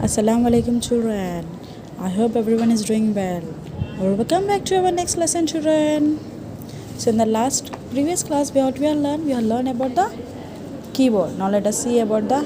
Assalamu alaikum children. I hope everyone is doing well. Welcome back to our next lesson children. So in the last previous class what we have learned about the keyboard. Now let us see about the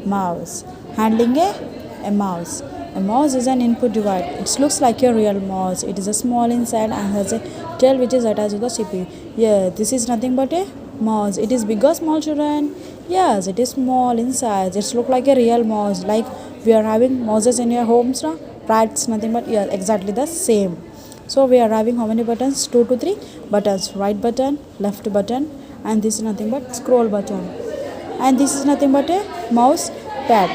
mouse. Handling a mouse. A mouse is an input device. It looks like a real mouse. It is a small inside and has a tail which is attached to the CPU. Yeah, this is nothing but a mouse. It is big or small children? Yes, it is small inside. It looks like a real mouse. Like we are having mouses in your homes now. Right, it's nothing but yeah, exactly the same. So we are having how many buttons? 2 to 3 buttons. Right button, left button, and this is nothing but scroll button. And this is nothing but a mouse pad.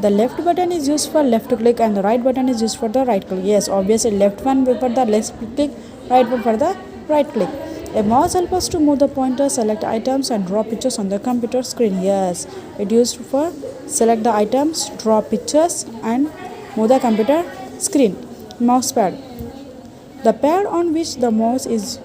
The left button is used for left click and the right button is used for the right click. Yes, obviously left one for the left click, right one for the right click. A mouse helps us to move the pointer, select items and draw pictures on the computer screen. Yes, it used for select the items, draw pictures and move the computer screen. Mouse pad. The pad on which the mouse is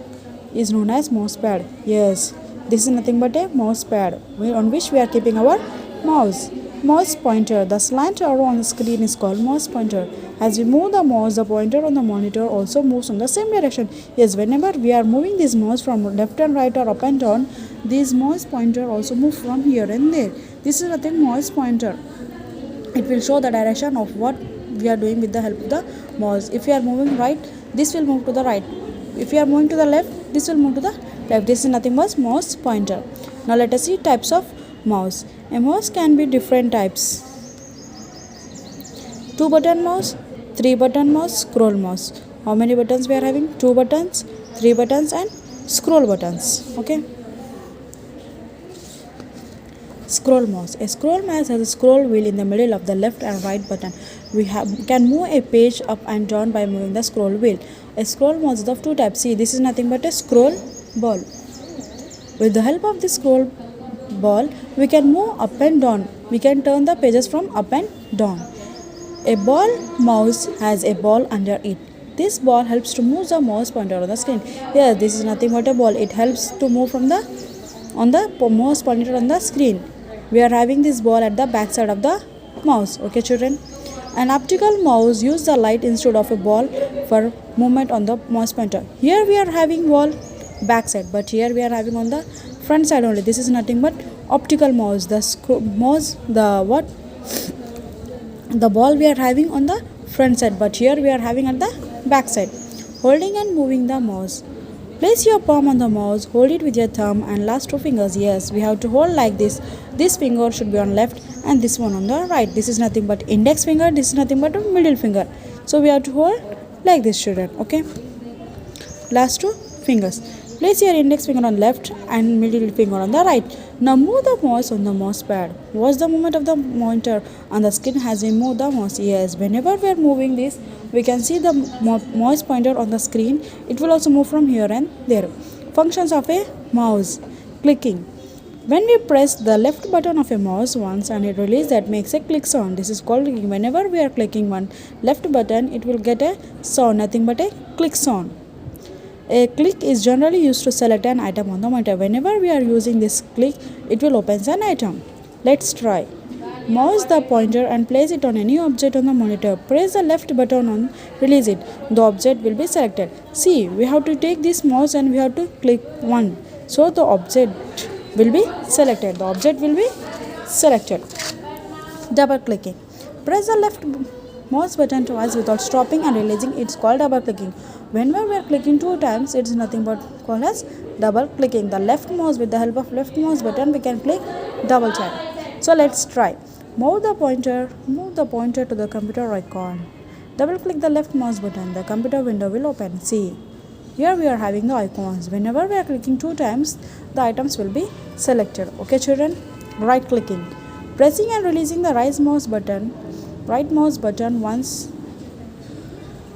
known as mouse pad. Yes, this is nothing but a mouse pad on which we are keeping our mouse. Mouse pointer. The slant arrow on the screen is called mouse pointer. As we move the mouse, the pointer on the monitor also moves in the same direction. Yes, whenever we are moving this mouse from left and right or up and down, this mouse pointer also moves from here and there. This is nothing mouse pointer. It will show the direction of what we are doing with the help of the mouse. If we are moving right, this will move to the right. If we are moving to the left, this will move to the left. This is nothing but mouse pointer. Now let us see types of mouse. A mouse can be different types. 2 button mouse, 3 button mouse, scroll mouse. How many buttons we are having? 2 buttons, 3 buttons and scroll buttons. Okay. Scroll mouse. A scroll mouse has a scroll wheel in the middle of the left and right button. We can move a page up and down by moving the scroll wheel. A scroll mouse is of two types. See, this is nothing but a scroll ball. With the help of the scroll ball, we can move up and down. We can turn the pages from up and down. A ball mouse has a ball under it. This ball helps to move the mouse pointer on the screen. Yeah, this is nothing but a ball. It helps to move from the mouse pointer on the screen. We are having this ball at the back side of the mouse. Okay, children. An optical mouse uses the light instead of a ball for movement on the mouse pointer. Here we are having ball back side, but here we are having on the front side only. This is nothing but optical mouse. The ball we are having on the front side, but here we are having at the back side. Holding and moving the mouse. Place your palm on the mouse, hold it with your thumb and last two fingers. Yes, we have to hold like this. This finger should be on left and this one on the right. This is nothing but index finger, this is nothing but a middle finger. So we have to hold like this, children. Okay. Last two fingers. Place your index finger on left and middle finger on the right. Now move the mouse on the mouse pad. Watch the movement of the monitor on the screen as we move the mouse. Yes, whenever we are moving this, we can see the mouse pointer on the screen. It will also move from here and there. Functions of a mouse. Clicking. When we press the left button of a mouse once and it releases, that makes a click sound. This is called clicking. Whenever we are clicking one left button, it will get a sound, nothing but a click sound. A click is generally used to select an item on the monitor. Whenever we are using this click, it will open an item. Let's try. Mouse the pointer and place it on any object on the monitor. Press the left button on release it. The object will be selected. See, we have to take this mouse and we have to click one. So the object will be selected. The object will be selected. Double clicking. Press the left mouse button twice without stopping and releasing. It's called double clicking. Whenever we are clicking 2 times, it's nothing but called as double clicking. The left mouse, with the help of left mouse button, we can click double time. So let's try. Move the pointer to the computer icon. Double click the left mouse button. The computer window will open. See, here we are having the icons. Whenever we are clicking 2 times, the items will be selected. Okay, children? Right clicking. Pressing and releasing the right mouse button once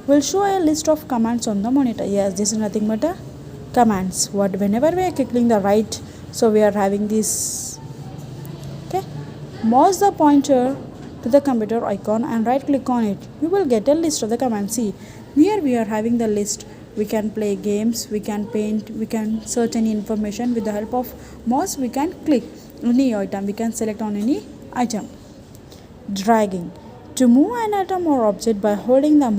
will show a list of commands on the monitor. Yes, this is nothing but a commands. Whenever we are clicking the right, so we are having this. Okay, mouse the pointer to the computer icon and right click on it. You will get a list of the commands. See, here we are having the list. We can play games, we can paint, we can search any information. With the help of mouse, we can click any item, we can select on any item. Dragging. To move an item or object by holding the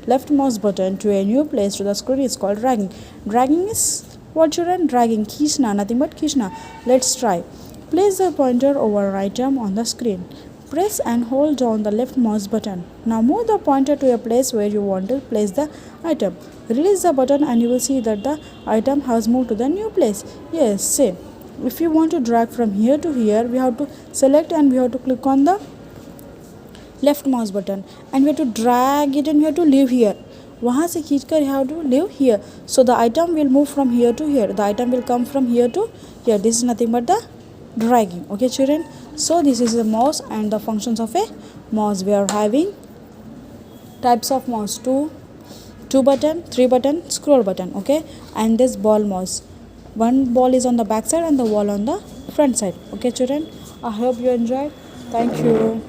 left mouse button to a new place to the screen is called dragging. Dragging is what children? Dragging. Khishna, nothing but khishna. Let's try. Place the pointer over an item on the screen. Press and hold down the left mouse button. Now move the pointer to a place where you want to place the item. Release the button and you will see that the item has moved to the new place. Yes, same. If you want to drag from here to here, we have to select and we have to click on the left mouse button and we have to drag it and we have to leave here. वहाँ से खींच कर you have to leave here. So the item will move from here to here. The item will come from here to here. This is nothing but the dragging. Okay, children. So this is the mouse and the functions of a mouse. We are having types of mouse: two button, 3 button, scroll button. Okay, and this ball mouse. One ball is on the back side and the ball on the front side. Okay, children. I hope you enjoyed. Thank you.